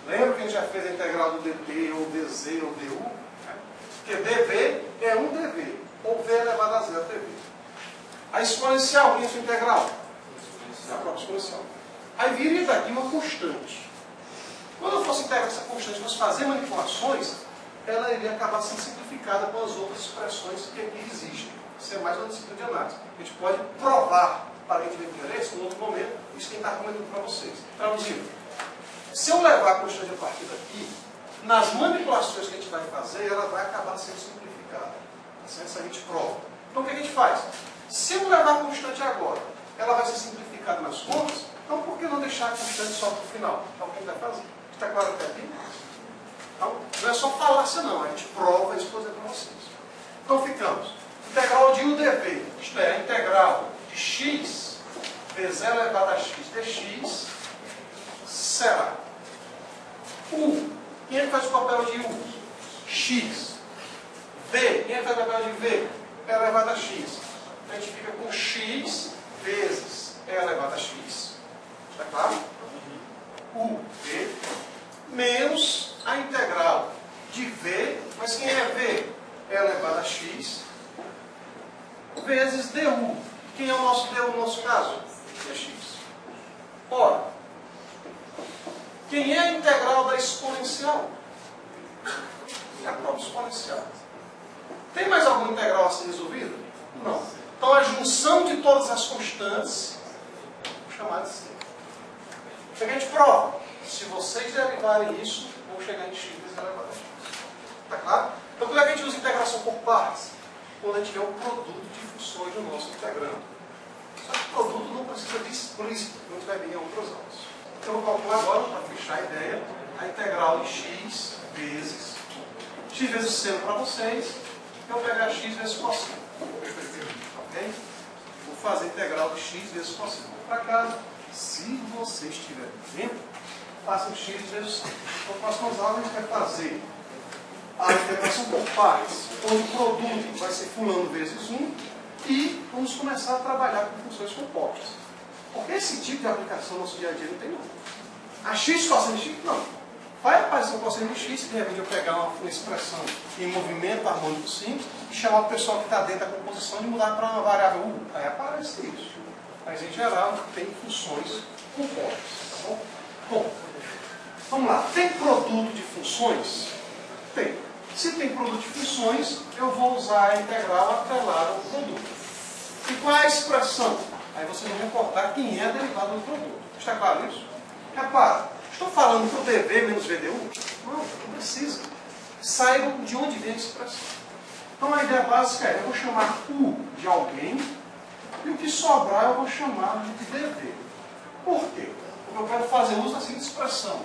Lembra que a gente já fez a integral do dt, ou dz, ou du? Porque dv é um dv, ou v elevado a zero dv. A exponencial, quem é a sua integral? A própria exponencial. Aí viria daqui uma constante. Quando eu fosse integrar essa constante, fosse fazer manipulações, ela iria acabar sendo simplificada com as outras expressões que aqui existem. Isso é mais uma disciplina de análise. A gente pode provar para quem tiver interesse, em outro momento, isso quem está comentando para vocês. Traduzindo, se eu levar a constante a partir daqui, nas manipulações que a gente vai fazer, ela vai acabar sendo simplificada. Isso a gente prova. Então o que a gente faz? Se eu levar a constante agora, ela vai ser simplificada nas contas, então por que não deixar a constante só para o final? Então o que a gente vai fazer? Está claro até aqui? Então, não é só falácia não, a gente prova isso para vocês. Então ficamos. Integral de U dv, isto é, a integral de x vezes elevado a x dx, será U. Quem é que faz o papel de U? X. V. Quem é que faz o papel de V? E elevado a x. A gente fica com x vezes E elevado a x. Está claro? U, V, menos a integral de V, mas quem é V? E elevado a x, vezes du. Quem é o nosso du no nosso caso? É x. Ora, quem é a integral da exponencial? É a própria exponencial. Tem mais alguma integral a ser resolvida? Não. Então a junção de todas as constantes, vou chamar de C. O que a gente prova? Se vocês derivarem isso, vão chegar em x vezes elevado a x. Está claro? Então quando é que a gente usa integração por partes? Quando a gente tiver um produto de funções do nosso integrando. Só que o produto não precisa de explícito, não vai vir em outras aulas. Então eu vou calcular agora, para fechar a ideia, a integral de x vezes seno para vocês, eu vou pegar x vezes cosseno. Ok? Vou fazer a integral de x vezes cosseno. Para casa, se vocês tiverem tempo, façam x vezes seno. Então, nas próximas aulas, a gente vai fazer a integração por partes, onde o produto vai ser fulano vezes 1, e vamos começar a trabalhar com funções compostas. Porque esse tipo de aplicação no nosso dia a dia não tem não. A x cosseno de x, não. vai aparecer um cosseno de x, se de repente eu pegar uma expressão em movimento harmônico simples e chamar o pessoal que está dentro da composição de mudar para uma variável u. Aí aparece isso. Mas em geral tem funções compostas. Tá bom? Bom, vamos lá. Tem produto de funções? Tem. Se tem produto de funções, eu vou usar a integral atrelada ao produto. E qual é a expressão? Aí vocês vão recordar quem é a derivada do produto. Está claro isso? Repara, estou falando para o dv menos vdu? Não precisa. Saibam de onde vem a expressão. Então a ideia básica é, eu vou chamar u de alguém, e o que sobrar eu vou chamar de dv. Por quê? Porque eu quero fazer uso da seguinte expressão.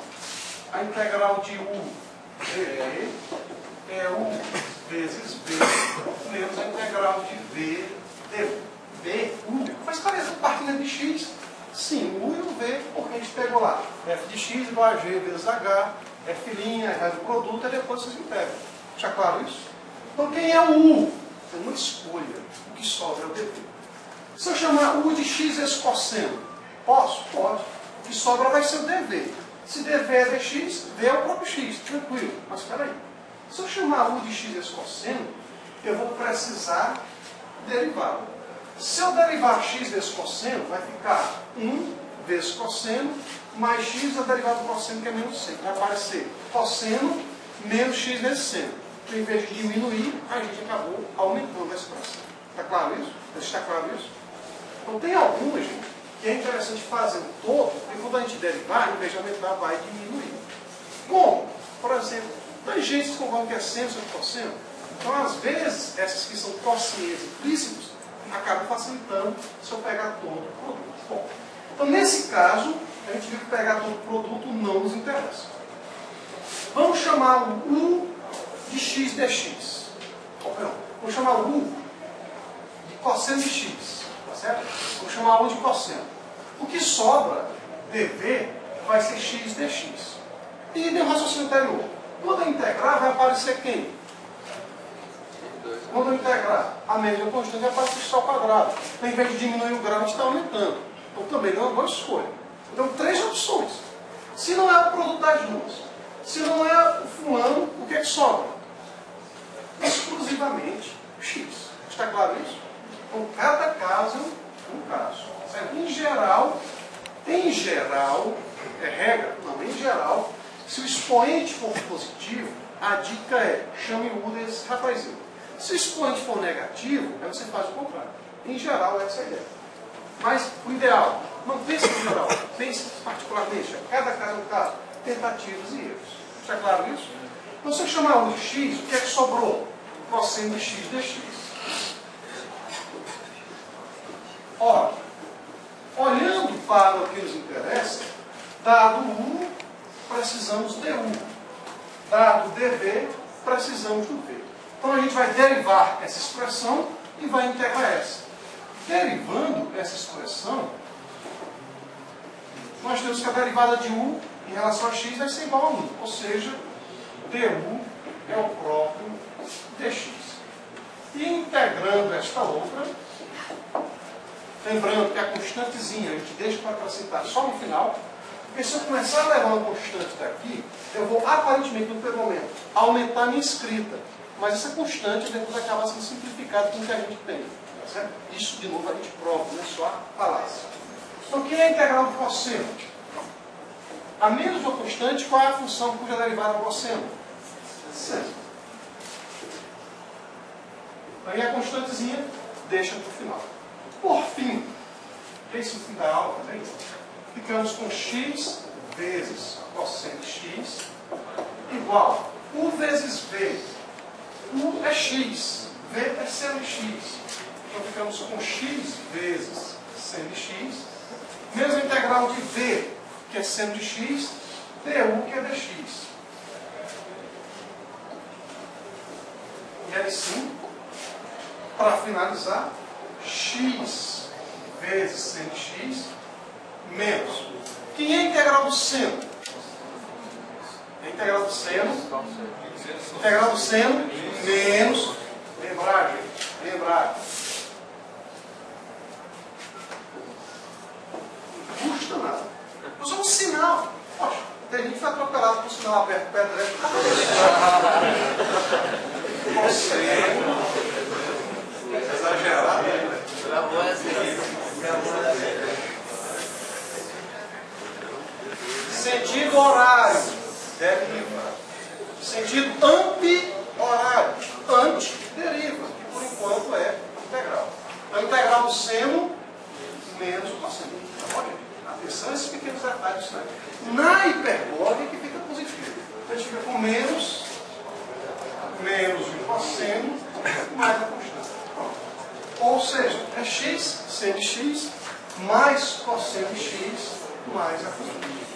A integral de u dv é u vezes v menos a integral de v dv. U. Mas parece partindo de x. Sim, o u e o v, porque a gente pegou lá. F de x igual a g vezes h, f', a do produto, e depois vocês integram. Está claro isso? Então quem é o u? É uma escolha. O que sobra é o dv. Se eu chamar u de x vezes cosseno, posso? Pode. O que sobra vai ser o dv. Se dv é dx, v é o próprio x. Tranquilo. Mas espera aí. Se eu chamar u de x vezes cosseno, eu vou precisar derivá-lo. Se eu derivar x vezes cosseno, vai ficar 1 vezes cosseno mais x a derivada do cosseno, que é menos c. Vai aparecer cosseno menos x vezes seno. Então, em vez de diminuir, a gente acabou aumentando a expressão. Está claro isso? Está claro isso? Então, tem algumas, gente, que é interessante fazer um todo, e quando a gente derivar, em vez de aumentar, vai diminuir. Como? Por exemplo, tangentes concordam que é seno sobre cosseno. Então, às vezes, essas que são cossíneas implícitos, acaba facilitando se eu pegar todo o produto. Bom, então nesse caso, a gente viu que pegar todo o produto não nos interessa. Vamos chamar o u de x dx. Vamos chamar o u de cosseno de x. Tá certo? Vamos chamar o u de cosseno. O que sobra, dv, vai ser x dx. E no raciocínio anterior, quando eu integrar, vai aparecer quem? Quando eu integrar a mesma constante, vai aparecer x ao quadrado. Então, em vez de diminuir o grau, a gente está aumentando. Então, também não é uma boa escolha. Então, 3 opções. Se não é o produto das duas, se não é o fulano, o que é que sobra? Exclusivamente x. Está claro isso? Então, cada caso é um caso. Certo? Em geral, é regra, não, em geral, se o expoente for positivo, a dica é chame o u desse rapazinho. Se o expoente for negativo, aí você faz o contrário. Em geral, essa é a ideia. Mas o ideal, não pense em geral, pense particularmente. Cada caso é um caso. Tentativas e erros. Está claro isso? Então, se eu chamar u de x, o que é que sobrou? Cosseno de x dx. Ora, olhando para o que nos interessa, dado u, precisamos de u. Dado dv, precisamos do v. Então a gente vai derivar essa expressão e vai integrar essa. Derivando essa expressão, nós temos que a derivada de u em relação a x vai ser igual a 1. Ou seja, du é o próprio dx. E integrando esta outra, lembrando que a constantezinha a gente deixa para acrescentar só no final, porque se eu começar a levar uma constante daqui, eu vou aparentemente, no primeiro momento, aumentar a minha escrita. Mas essa constante depois acaba sendo simplificada com o que a gente tem. Tá certo? Isso, de novo, a gente prova, não é só a falácia. Então, quem é a integral do cosseno? A menos uma constante, qual é a função cuja derivada é o cosseno? Seno. Aí a constantezinha deixa para o final. Por fim, esse fim da aula também, ficamos com x vezes cosseno de x igual u vezes v. U é x, v é seno de x. Então ficamos com x vezes seno de x, menos a integral de v, que é seno de x, du, que é dx. E aí sim, para finalizar, x vezes seno de x, menos. Quem é a integral do seno? A integral do seno. Integral do seno menos. Lembrar, gente. Lembrar. Não custa nada. Usa um sinal. Poxa, tem gente que foi atropelado por um sinal aberto. sentido horário, deriva. Sentido anti-horário, anti-deriva, que por enquanto é integral. Então, integral do seno menos o cosseno. Atenção a esses pequenos detalhes. Né? Na hiperbólica que fica positivo. Então, a gente fica com menos o cosseno mais a constante. Pronto. Ou seja, é x seno de x mais cosseno de x mais a constante.